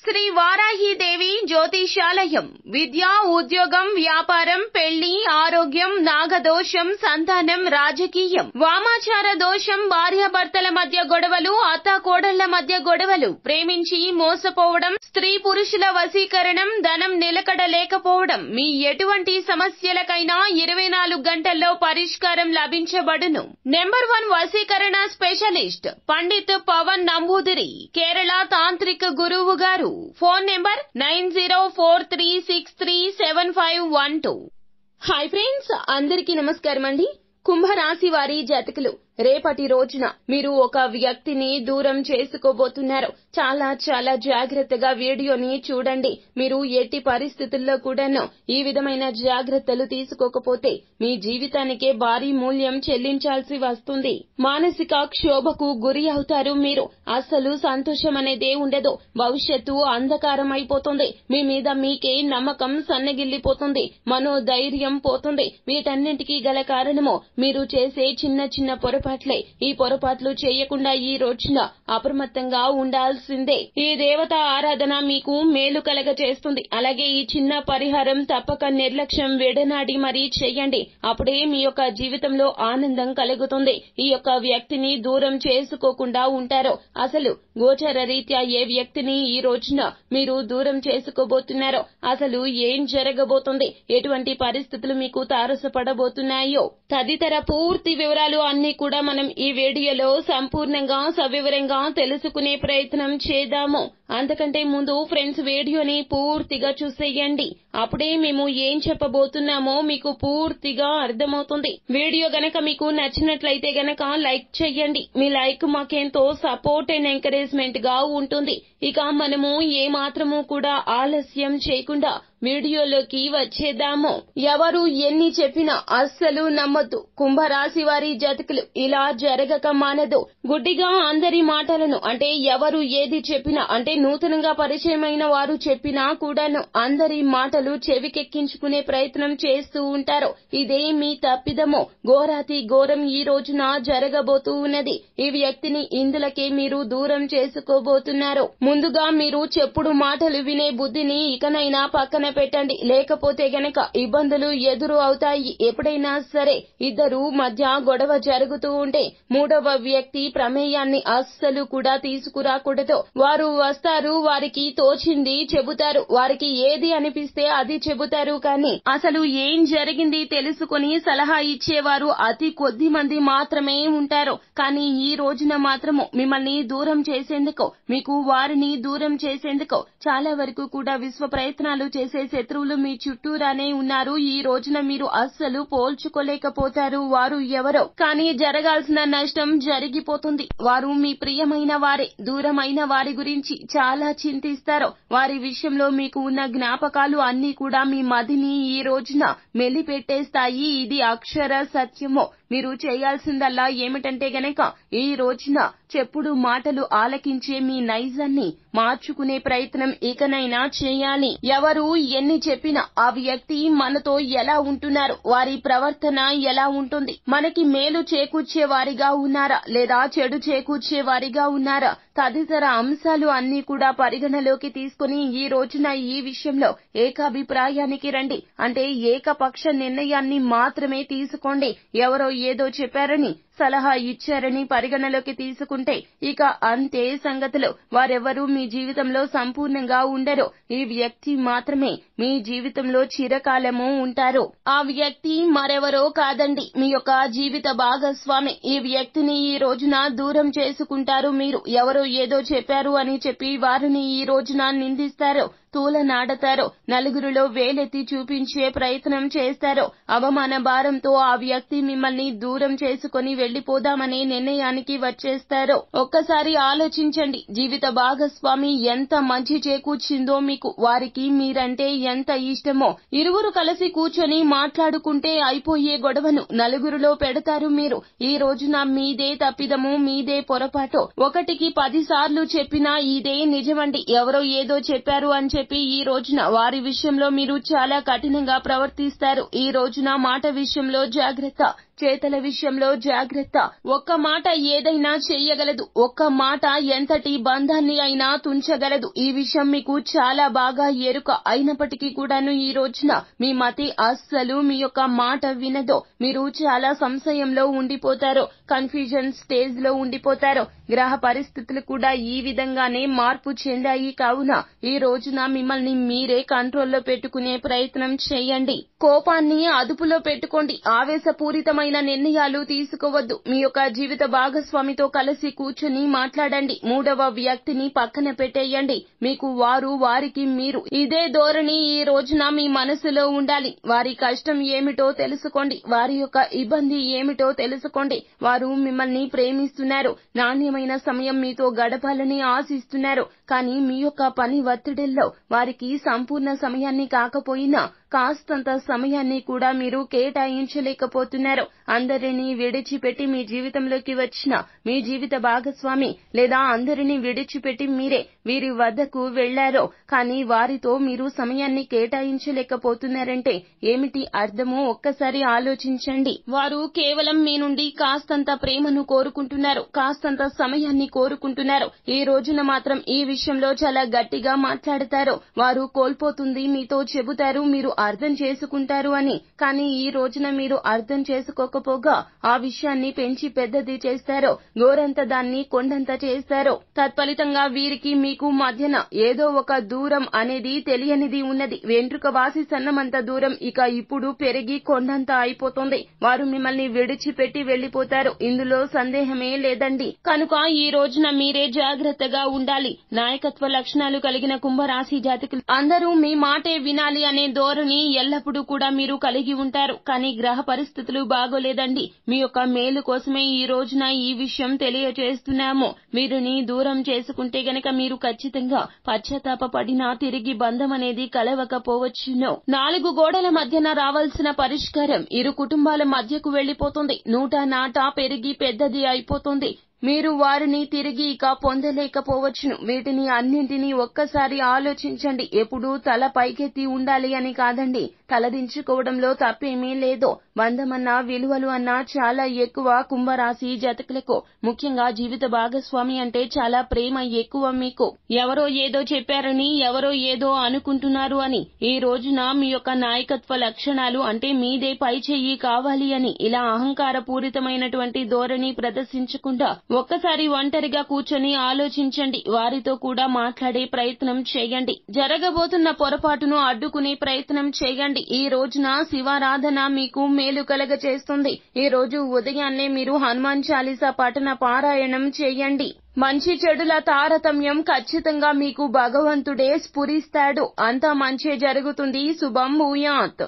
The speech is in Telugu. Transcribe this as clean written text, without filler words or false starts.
శ్రీ వారాహిదేవి జ్యోతిషాలయం. విద్య, ఉద్యోగం, వ్యాపారం, పెళ్లి, ఆరోగ్యం, నాగదోషం, సంతానం, రాజకీయం, వామాచార దోషం, భార్యాభర్తల మధ్య గొడవలు, అత్తాకోడళ్ల మధ్య గొడవలు, ప్రేమించి మోసపోవడం, స్త్రీ పురుషుల వశీకరణం, ధనం నిలకడ లేకపోవడం, మీ ఎటువంటి సమస్యలకైనా 24 గంటల్లో పరిష్కారం లభించబడును. నెంబర్ 1 వశీకరణ స్పెషలిస్ట్ పండిత్ పవన్ నంబూదిరి, కేరళ తాంత్రిక గురువు గారు. Phone number 9043637512. హాయ్ ఫ్రెండ్స్, అందరికీ నమస్కారం అండి. కుంభరాశి వారి జాతకులు, రేపటి రోజున మీరు ఒక వ్యక్తిని దూరం చేసుకోబోతున్నారు. చాలా జాగ్రత్తగా వీడియోని చూడండి. మీరు ఎట్టి పరిస్థితుల్లో కూడాను ఈ విధమైన జాగ్రత్తలు తీసుకోకపోతే మీ జీవితానికే భారీ మూల్యం చెల్లించాల్సి వస్తుంది. మానసిక క్షోభకు గురి అవుతారు. మీరు అస్సలు సంతోషం అనేదే ఉండదు. భవిష్యత్తు అంధకారం అయిపోతుంది. మీ మీద మీకే నమ్మకం సన్నగిల్లిపోతుంది. మనోధైర్యం పోతుంది. వీటన్నింటికీ గల కారణము మీరు చేసే చిన్న పొరపాట్లే. ఈ పొరపాట్లు చేయకుండా ఈ రోజున అప్రమత్తంగా ఉండాల్సిందే. ఈ దేవత ఆరాధన మీకు మేలు కలగ చేస్తుంది. అలాగే ఈ చిన్న పరిహారం తప్పక నిర్లక్ష్యం విడనాడి మరీ చేయండి. అప్పుడే మీ యొక్క జీవితంలో ఆనందం కలుగుతుంది. ఈ యొక్క వ్యక్తిని దూరం చేసుకోకుండా ఉంటారు. అసలు గోచర రీత్యా ఏ వ్యక్తిని ఈ రోజున మీరు దూరం చేసుకోబోతున్నారో, అసలు ఏం జరగబోతుంది, ఎటువంటి పరిస్థితులు మీకు తారసపడబోతున్నాయో తదితర పూర్తి వివరాలు అన్ని కూడా మనం ఈ వీడియోలో సంపూర్ణంగా సవివరంగా తెలుసుకునే ప్రయత్నం చేద్దాము. అంతకంటే ముందు ఫ్రెండ్స్, వీడియోని పూర్తిగా చూసేయండి. అప్పుడే మేము ఏం చెప్పబోతున్నామో మీకు పూర్తిగా అర్థమవుతుంది. వీడియో గనక మీకు నచ్చినట్లయితే గనక లైక్ చేయండి. మీ లైక్ మాకెంతో సపోర్ట్ అండ్ ఎంకరేజ్మెంట్ గా ఉంటుంది. ఇక మనము ఏ మాత్రము కూడా ఆలస్యం చేయకుండా వీడియోలోకి వచ్చేద్దాము. ఎవరు ఎన్ని చెప్పినా అస్సలు నమ్మొద్దు. కుంభరాశి వారి జాతకులు, ఇలా జరగక మానదు. గుడ్డిగా అందరి మాటలను, అంటే ఎవరు ఏది చెప్పినా, అంటే నూతనంగా పరిచయమైన వారు చెప్పినా కూడాను అందరి మాటలు చెవికెక్కించుకునే ప్రయత్నం చేస్తూ ఉంటారు. ఇదే మీ తప్పిదమో. ఘోరాతి ఘోరం ఈ రోజున జరగబోతూ ఉన్నది. ఈ వ్యక్తిని ఇందులకే మీరు దూరం చేసుకోబోతున్నారు. ముందుగా మీరు చెప్పుడు మాటలు వినే బుద్ధిని ఇకనైనా పక్కన పెట్టండి. లేకపోతే గనక ఇబ్బందులు ఎదురు అవుతాయి. ఎప్పుడైనా సరే ఇద్దరు మధ్య గొడవ జరుగుతూ ఉంటే మూడవ వ్యక్తి ప్రమేయాన్ని అస్సలు కూడా తీసుకురాకూడదు. వారు వస్తారు, వారికి తోచింది చెబుతారు, వారికి ఏది అనిపిస్తే అది చెబుతారు. కానీ అసలు ఏం జరిగింది తెలుసుకుని సలహా ఇచ్చేవారు అతి కొద్ది మంది మాత్రమే ఉంటారు. కానీ ఈ రోజున మాత్రము మిమ్మల్ని దూరం చేసేందుకు, మీకు వారిని దూరం చేసేందుకు చాలా వరకు కూడా విశ్వ ప్రయత్నాలు చేసే శత్రువులు మీ చుట్టూరానే ఉన్నారు. ఈ రోజున మీరు అస్సలు పోల్చుకోలేకపోతారు వారు ఎవరో. కానీ జరగాల్సిన నష్టం జరిగిపోతుంది. వారు మీ ప్రియమైన వారే. దూరమైన వారి గురించి చాలా చింతిస్తారు. వారి విషయంలో మీకు ఉన్న జ్ఞాపకాలు అన్ని కూడా మీ మదిని ఈ రోజున మెలిపెట్టేస్తాయి. ఇది అక్షర సత్యము. మీరు చేయాల్సిందల్లా ఏమిటంటే గనక ఈ రోజున చెప్పుడు మాటలు ఆలకించే మీ నైజాన్ని మార్చుకునే ప్రయత్నం ఇకనైనా చేయాలి. ఎవరు ఎన్ని చెప్పినా ఆ వ్యక్తి మనతో ఎలా ఉంటున్నారు, వారి ప్రవర్తన ఎలా ఉంటుంది, మనకి మేలు చేకూర్చే వారిగా ఉన్నారా లేదా చెడు చేకూర్చే వారిగా ఉన్నారా తదితర అంశాలు అన్ని కూడా పరిగణలోకి తీసుకుని ఈ రోజున ఈ విషయంలో ఏకాభిప్రాయానికి రండి. అంటే ఏకపక్ష నిర్ణయాన్ని మాత్రమే తీసుకోండి. ఎవరో ఏదో చెప్పారని, సలహా ఇచ్చారని పరిగణలోకి తీసుకుంటే ఇక అంతే సంగతులు. వారెవరూ మీ జీవితంలో సంపూర్ణంగా ఉండరు. ఈ వ్యక్తి మాత్రమే మీ జీవితంలో చిరకాలము ఉంటారు. ఆ వ్యక్తి మరెవరో కాదండి, మీ యొక్క జీవిత భాగస్వామి. ఈ వ్యక్తిని ఈ రోజున దూరం చేసుకుంటారు మీరు. ఎవరో ఏదో చెప్పారు అని చెప్పి వారిని ఈ రోజున నిందిస్తారు, తూలనాడతారు, నలుగురిలో వేలెత్తి చూపించే ప్రయత్నం చేస్తారు. అవమాన భారంతో ఆ వ్యక్తి మిమ్మల్ని దూరం చేసుకుని వెళ్లిపోదామనే నిర్ణయానికి వచ్చేస్తారు. ఒక్కసారి ఆలోచించండి. జీవిత భాగస్వామి ఎంత మంచి చేకూర్చిందో మీకు, వారికి మీరంటే ఎంత ఇష్టమో. ఇరువురు కలిసి కూర్చొని మాట్లాడుకుంటే అయిపోయే గొడవను నలుగురిలో పెడతారు మీరు. ఈ రోజున మీదే తప్పిదము, మీదే పొరపాటు. 1కి 10 సార్లు చెప్పినా ఇదే నిజమండి. ఎవరో ఏదో చెప్పారు అని చెప్పి ఈ రోజున వారి విషయంలో మీరు చాలా కఠినంగా ప్రవర్తిస్తారు. ఈ రోజున మాట విషయంలో జాగ్రత్త, చేతల విషయంలో జాగ్రత్త. జాగ్రత్త. ఒక్క మాట ఏదైనా చెయ్యగలదు. ఒక్క మాట ఎంతటి బంధాన్ని అయినా తుంచగలదు. ఈ విషయం మీకు చాలా బాగా ఎరుక అయినప్పటికీ కూడాను ఈ రోజున మీ మతి అస్సలు మీ యొక్క మాట వినదో. మీరు చాలా సంశయంలో ఉండిపోతారు. కన్ఫ్యూజన్ స్టేజ్ లో ఉండిపోతారు. గ్రహ పరిస్థితులు కూడా ఈ విధంగానే మార్పు చెందాయి. కావున ఈ రోజున మిమ్మల్ని మీరే కంట్రోల్లో పెట్టుకునే ప్రయత్నం చేయండి. కోపాన్ని అదుపులో పెట్టుకోండి. ఆవేశపూరితమైన నిర్ణయాలు తీసుకోవద్దు. మీ యొక్క జీవిత భాగస్వామితో కలిసి కూర్చుని మాట్లాడండి. మూడవ వ్యక్తిని పక్కన పెట్టేయండి. మీకు వారు, వారికి మీరు. ఇదే ధోరణి ఈ రోజున మీ మనసులో ఉండాలి. వారి కష్టం ఏమిటో తెలుసుకోండి. వారి యొక్క ఇబ్బంది ఏమిటో తెలుసుకోండి. వారు మిమ్మల్ని ప్రేమిస్తున్నారు. నాణ్యమైన సమయం మీతో గడపాలని ఆశిస్తున్నారు. కానీ మీ యొక్క పని ఒత్తిడిల్లో వారికి సంపూర్ణ సమయాన్ని కాకపోయినా కాస్తంత సమయాన్ని కూడా మీరు కేటాయించలేకపోతున్నారు. అందరినీ విడిచిపెట్టి మీ జీవితంలోకి వచ్చిన మీ జీవిత భాగస్వామి లేదా అందరినీ విడిచిపెట్టి మీరే వీరి వద్దకు వెళ్లారో కానీ వారితో మీరు సమయాన్ని కేటాయించలేకపోతున్నారంటే ఏమిటి అర్థమో ఒక్కసారి ఆలోచించండి. వారు కేవలం మీ నుండి కాస్తంత ప్రేమను కోరుకుంటున్నారు. కాస్తంత సమయాన్ని కోరుకుంటున్నారు. ఈ రోజున మాత్రం ఈ విషయంలో చాలా గట్టిగా మాట్లాడతారు. వారు కోల్పోతుంది మీతో చెబుతారు. మీరు అర్థం చేసుకుంటారు అని. కానీ ఈ రోజున మీరు అర్థం చేసుకోకపోగా ఆ విషయాన్ని పెంచి పెద్దది చేస్తారు. గోరంత దాన్ని కొండంత చేస్తారు. తత్ఫలితంగా వీరికి మీకు మధ్యన ఏదో ఒక దూరం అనేది తెలియనిది ఉన్నది. వెంట్రుక వాసి సన్నమంత దూరం ఇక ఇప్పుడు పెరిగి కొండంత అయిపోతుంది. వారు మిమ్మల్ని విడిచిపెట్టి వెళ్లిపోతారు. ఇందులో సందేహమే లేదండి. కనుక ఈ రోజున మీరే జాగ్రత్తగా ఉండాలి. నాయకత్వ లక్షణాలు కలిగిన కుంభరాశి జాతకులు అందరూ మీ మాటే వినాలి అనే ధోరణి ఎల్లప్పుడూ కూడా మీరు కలిగి ఉంటారు. కానీ గ్రహ పరిస్థితులు బాగోలేదండి. మీ యొక్క మేలు కోసమే ఈ రోజున ఈ విషయం తెలియజేస్తున్నాము. వీరిని దూరం చేసుకుంటే గనక మీరు ఖచ్చితంగా పశ్చాత్తాపపడినా తిరిగి బంధం అనేది కలవకపోవచ్చును. 4 గోడల మధ్యన రావాల్సిన పరిష్కారం ఇరు కుటుంబాల మధ్యకు వెళ్లిపోతుంది. నాటా పెరిగి పెద్దది అయిపోతుంది. మీరు వారిని తిరిగి ఇక పొందలేకపోవచ్చును. వీటిని అన్నింటినీ ఒక్కసారి ఆలోచించండి. ఎప్పుడూ తల పైకెత్తి ఉండాలి అని కాదండి. తలదించుకోవడంలో తప్పేమీ లేదు. బంధమన్నా విలువలు అన్నా చాలా ఎక్కువ కుంభరాశి జాతకులకు. ముఖ్యంగా జీవిత భాగస్వామి అంటే చాలా ప్రేమ ఎక్కువ మీకు. ఎవరో ఏదో చెప్పారని, ఎవరో ఏదో అనుకుంటున్నారు అని, ఈ రోజున మీ యొక్క నాయకత్వ లక్షణాలు అంటే మీదే పై చెయ్యి కావాలి అని ఇలా అహంకార పూరితమైనటువంటి ధోరణి ప్రదర్శించకుండా ఒక్కసారి ఒంటరిగా కూర్చొని ఆలోచించండి. వారితో కూడా మాట్లాడే ప్రయత్నం చేయండి. జరగబోతున్న పొరపాటును అడ్డుకునే ప్రయత్నం చేయండి. ఈ రోజున శివారాధన మీకు మేలు కలగచేస్తుంది. ఈ రోజు ఉదయాన్నే మీరు హనుమాన్ చాలీసా పఠన పారాయణం చేయండి. మంచి చెడుల తారతమ్యం ఖచ్చితంగా మీకు భగవంతుడే స్ఫురిస్తాడు. అంతా మంచే జరుగుతుంది. శుభం భూయాత్.